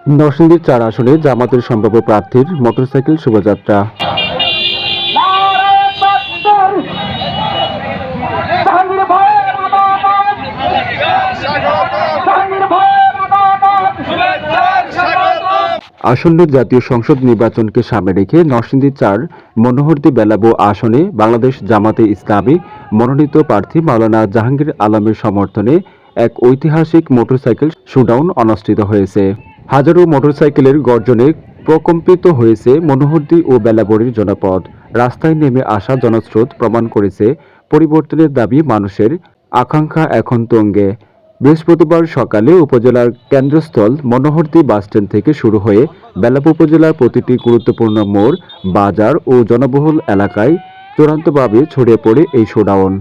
নরসিংদীর ৪ আসনে জামাতের সম্ভাব্য প্রার্থীর মোটরসাইকেল শোভাযাত্রা। আসন্ন জাতীয় সংসদ নির্বাচনকে সামনে রেখে নরসিংদী ৪ মনোহরদী বেলাবো আসনে বাংলাদেশ জামাতে ইসলামী মনোনীত প্রার্থী মাওলানা জাহাঙ্গীর আলমের সমর্থনে এক ঐতিহাসিক মোটরসাইকেল শোডাউন অনুষ্ঠিত হয়েছে। হাজারো মোটরসাইকেলের গর্জনে প্রকম্পিত হয়েছে মনোহরদী ও বেলাবড়ির জনপদ। রাস্তায় নেমে আসা জনস্রোত প্রমাণ করেছে পরিবর্তনের দাবি মানুষের আকাঙ্ক্ষা এখন তুঙ্গে। বৃহস্পতিবার সকালে উপজেলার কেন্দ্রস্থল মনোহরদী বাসস্ট্যান্ড থেকে শুরু হয়ে বেলাব উপজেলার প্রতিটি গুরুত্বপূর্ণ মোড়, বাজার ও জনবহুল এলাকায় চূড়ান্তভাবে ছড়িয়ে পড়ে এই শোডাউন।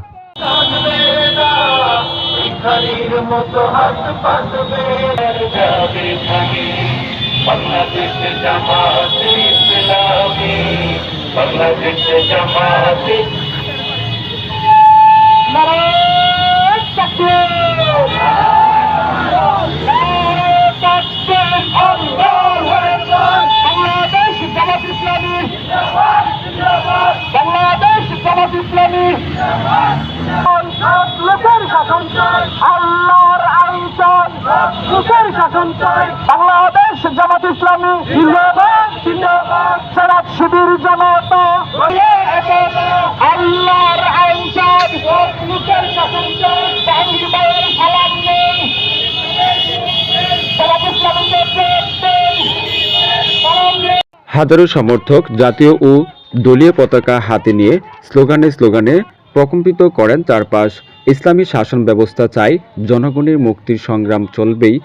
বাংলাদেশ জামাত ইসলামী লোকের শাসন আল্লাহর আইন চাই, লোকের শাসন চাই। বাংলাদেশ জামাত ইসলামী জিন্দাবাদ জিন্দাবাদ, সারাত শিবির জামাতা আল্লাহর আইন চাই, লোকের শাসন চাই। জাহাঙ্গীর ভাইয়ের সালাম নেই, জামাত ইসলামীকে সালাম নেই। হাজারো সমর্থক জাতীয় ও দলীয় পতাকা হাতে নিয়ে স্লোগানে প্রকম্পিত করেন চারপাশ। ইসলামী শাসন ব্যবস্থা চাই, জনগণের মুক্তির সংগ্রাম চলবেই,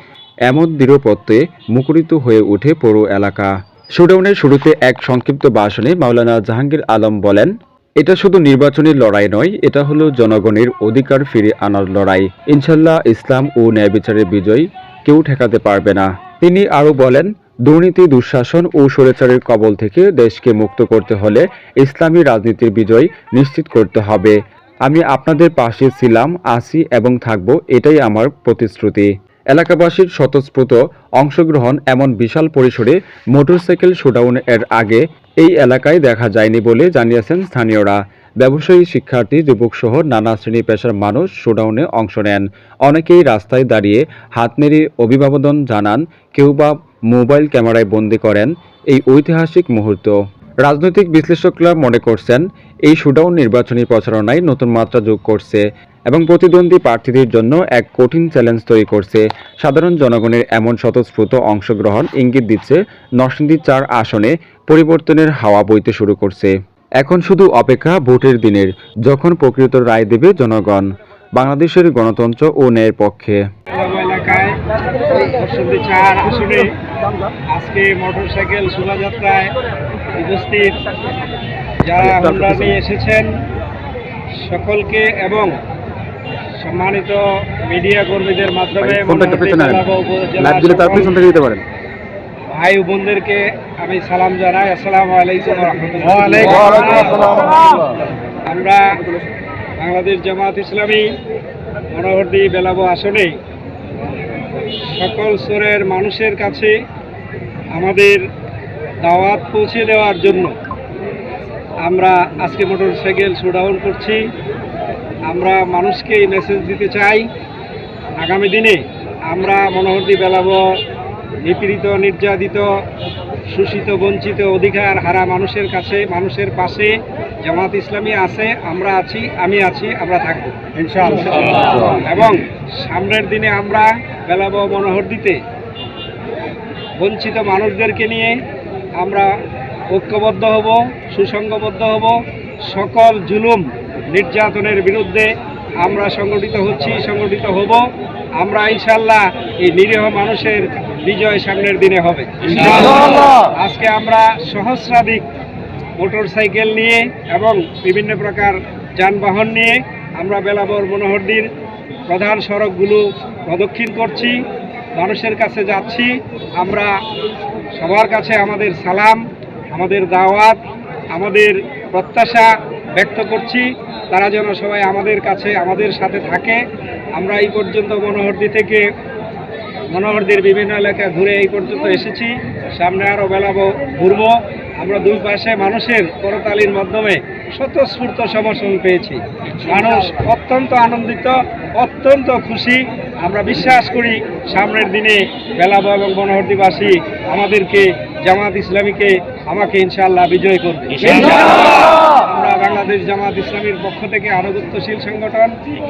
এমন দৃঢ়পত্রে মুখরিত হয়ে ওঠে পুরো এলাকা। শোডাউনের শুরুতে এক সংক্ষিপ্ত ভাষণে মাওলানা জাহাঙ্গীর আলম বলেন, এটা শুধু নির্বাচনের লড়াই নয়, এটা হলো জনগণের অধিকার ফিরে আনার লড়াই। ইনশাল্লাহ ইসলাম ও ন্যায় বিচারের বিজয় কেউ ঠেকাতে পারবে না। তিনি আরও বলেন, দুর্নীতি, দুঃশাসন ও স্বৈরাচারের কবল থেকে দেশকে মুক্ত করতে হলে ইসলামী রাজনীতির বিজয় নিশ্চিত করতে হবে। আমি আপনাদের পাশে ছিলাম, আছি এবং থাকব, এটাই আমার প্রতিশ্রুতি। এলাকাবাসীর স্বতঃস্ফূর্ত অংশগ্রহণ এমন বিশাল পরিসরে মোটরসাইকেল শোডাউন এর আগে এই এলাকায় দেখা যায়নি বলে জানিয়েছেন স্থানীয়রা। ব্যবসায়ী, শিক্ষার্থী, যুবকসহ নানা শ্রেণী পেশার মানুষ শোডাউনে অংশ নেন। অনেকেই রাস্তায় দাঁড়িয়ে হাত নেড়ে অভিবাদন জানান, কেউ বা মোবাইল ক্যামেরায় বন্দী করেন এই ঐতিহাসিক মুহূর্ত। রাজনৈতিক বিশ্লেষকরা মনে করছেন, এই শোডাউন নির্বাচনী প্রচারণায় নতুন মাত্রা যোগ করছে এবং প্রতিদ্বন্দ্বী প্রার্থীদের জন্য এক কঠিন চ্যালেঞ্জ তৈরি করছে। সাধারণ জনগণের এমন স্বতঃস্ফূর্ত অংশগ্রহণ ইঙ্গিত দিচ্ছে নরসিংদী ৪ আসনে পরিবর্তনের হাওয়া বইতে শুরু করছে। এখন শুধু অপেক্ষা ভোটের দিনের, যখন প্রকৃত রায় দেবে জনগণ বাংলাদেশের গণতন্ত্র ও ন্যায়ের পক্ষে। এলাকায় নরসিংদী ৪ আসনে আজকে মোটরসাইকেল শোভাযাত্রায় উপস্থিত যারা হোন্ডা নিয়ে এসেছেন সকলকে এবং সম্মানিত মিডিয়া কর্মীদের মাধ্যমে ভাই ও বোনদেরকে আমি সালাম জানাই। আসসালামু আলাইকুম ওয়া রাহমাতুল্লাহ। আমরা বাংলাদেশ জামাত ইসলামী মনোহরদী বেলাবো আসনে সকল স্তরের মানুষের কাছে আমাদের দাওয়াত পৌঁছে দেওয়ার জন্য আমরা আজকে মোটরসাইকেল শোডাউন করছি। আমরা মানুষকে এই মেসেজ দিতে চাই, আগামী দিনে আমরা মনোহরদী বেলাবো নিপীড়িত, নির্যাতিত, শোষিত, বঞ্চিত, অধিকার হারা মানুষের কাছে, মানুষের পাশে জামাত ইসলামী আছে, আমরা আছি, আমি আছি, আমরা থাকবো ইনশাআল্লাহ। এবং সামনের দিনে আমরা বেলাবো মনোহরদীতে বঞ্চিত মানুষদেরকে নিয়ে আমরা ঐক্যবদ্ধ হব, সুসংঘবদ্ধ হব। সকল জুলুম নির্যাতনের বিরুদ্ধে আমরা সংগঠিত হচ্ছি, সংগঠিত হব। আমরা ইনশাআল্লাহ এই নিরীহ মানুষের বিজয় সামনের দিনে হবে ইনশাআল্লাহ। আজকে আমরা সহস্রাধিক মোটরসাইকেল নিয়ে এবং বিভিন্ন প্রকার যানবাহন নিয়ে আমরা বেলাবর মনোহরদীর প্রধান সড়কগুলো প্রদক্ষিণ করছি, মানুষের কাছে যাচ্ছি। আমরা সবার কাছে আমাদের সালাম, আমাদের দাওয়াত, আমাদের প্রত্যাশা ব্যক্ত করছি, তারা যেন সবাই আমাদের কাছে, আমাদের সাথে থাকে। আমরা এই পর্যন্ত মনোহরদী থেকে মনোহরদীর বিভিন্ন এলাকা ঘুরে এই পর্যন্ত এসেছি। সামনে আরও বেলাবো ঘুরবো। আমরা দুই পাশে মানুষের করতালির মাধ্যমে স্বতঃস্ফূর্ত সমর্থন পেয়েছি। মানুষ অত্যন্ত আনন্দিত, অত্যন্ত খুশি। আমরা বিশ্বাস করি সামনের দিনে বেলাবো এবং মনোহরদীবাসী আমাদেরকে, জামাত ইসলামীকে, আমাকে ইনশাআল্লাহ বিজয় করবে। আমরা বাংলাদেশ জামাত ইসলামীর পক্ষ থেকে আনুগত্যশীল সংগঠন,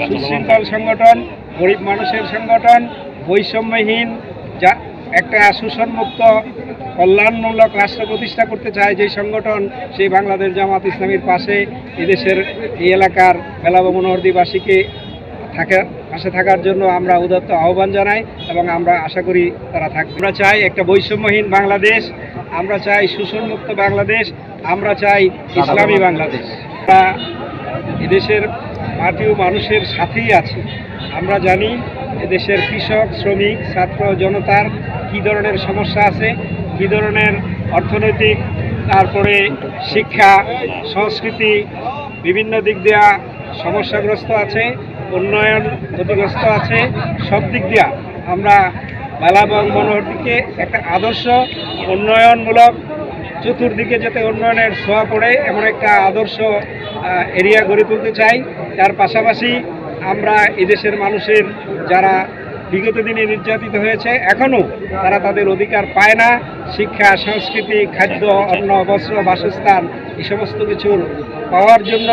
সুশৃঙ্খল সংগঠন, গরিব মানুষের সংগঠন, বৈষম্যহীন যা একটা শোষণমুক্ত কল্যাণমূলক রাষ্ট্র প্রতিষ্ঠা করতে চায় যে সংগঠন, সেই বাংলাদেশ জামাত ইসলামীর পাশে এদেশের এই এলাকার বেলাবো মনোহরদীবাসীকে পাশে থাকার জন্য আমরা উদাত্ত আহ্বান জানাই এবং আমরা আশা করি তারা থাকবে। আমরা চাই একটা বৈষম্যহীন বাংলাদেশ, আমরা চাই শোষণমুক্ত বাংলাদেশ, আমরা চাই ইসলামী বাংলাদেশ। আমরা এদেশের মাটি ও মানুষের সাথেই আছি। আমরা জানি এদেশের কৃষক, শ্রমিক, ছাত্র জনতার কী ধরনের সমস্যা আছে, কী ধরনের অর্থনৈতিক, তারপরে শিক্ষা, সংস্কৃতি বিভিন্ন দিক দিয়া সমস্যাগ্রস্ত আছে, উন্নয়ন ক্ষতিগ্রস্ত আছে। সব দিক দিয়া আমরা বেলাবো এবং মনোহরদীকে একটা আদর্শ উন্নয়নমূলক, চতুর্দিকে যাতে উন্নয়নের ছোঁয়া পড়ে এমন একটা আদর্শ এরিয়া গড়ে তুলতে চাই। তার পাশাপাশি আমরা এদেশের মানুষের যারা বিগত দিনে নির্যাতিত হয়েছে, এখনও তারা তাদের অধিকার পায় না, শিক্ষা, সংস্কৃতি, খাদ্য, অন্ন, বস্ত্র, বাসস্থান এই সমস্ত কিছুর পাওয়ার জন্য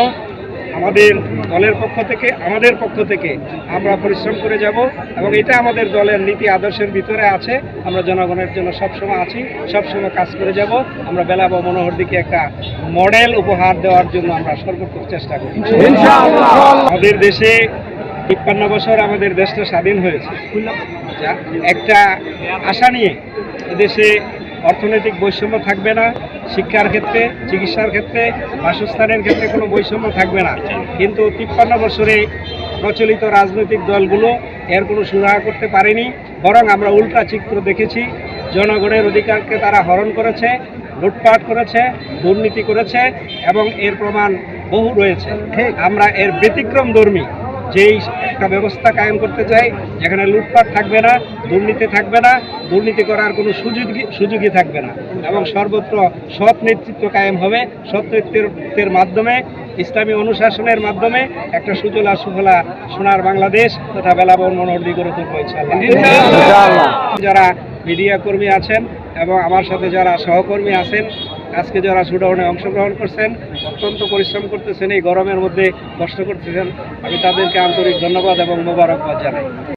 আমাদের দলের পক্ষ থেকে, আমাদের পক্ষ থেকে আমরা পরিশ্রম করে যাব এবং এটা আমাদের দলের নীতি আদর্শের ভিতরে আছে। আমরা জনগণের জন্য সবসময় আছি, সবসময় কাজ করে যাব। আমরা বেলাবো মনোহরদীকে একটা মডেল উপহার দেওয়ার জন্য আমরা সর্বোত্তম চেষ্টা করি। আমাদের দেশে ৫৩ বছর আমাদের দেশটা স্বাধীন হয়েছে, একটা আশা নিয়ে এদেশে অর্থনৈতিক বৈষম্য থাকবে না, শিক্ষার ক্ষেত্রে, চিকিৎসার ক্ষেত্রে, বাসস্থানের ক্ষেত্রে কোনো বৈষম্য থাকবে না। কিন্তু ৫৩ বছরে প্রচলিত রাজনৈতিক দলগুলো এর কোনো সুরাহা করতে পারেনি, বরং আমরা উল্টা চিত্র দেখেছি। জনগণের অধিকারকে তারা হরণ করেছে, লুটপাট করেছে, দুর্নীতি করেছে এবং এর প্রমাণ বহু রয়েছে। আমরা এর ব্যতিক্রমধর্মী যেই একটা ব্যবস্থা কায়েম করতে চাই, যেখানে লুটপাট থাকবে না, দুর্নীতি থাকবে না, দুর্নীতি করার কোনো সুযোগই থাকবে না এবং সর্বত্র সৎ নেতৃত্ব কায়েম হবে। সৎ নেতৃত্বের মাধ্যমে, ইসলামী অনুশাসনের মাধ্যমে একটা সুজলা সুফলা সোনার বাংলাদেশ তথা বেলাবো মনোহরদী গড়ে তুলব ইনশাআল্লাহ। যারা মিডিয়া কর্মী আছেন এবং আমার সাথে যারা সহকর্মী আছেন, আজকে যারা শুডাউনে অংশগ্রহণ করছেন, অত্যন্ত পরিশ্রম করতেছেন, এই গরমের মধ্যে কষ্ট করতেছেন, আমি তাদেরকে আন্তরিক ধন্যবাদ এবং মোবারকবাদ জানাই।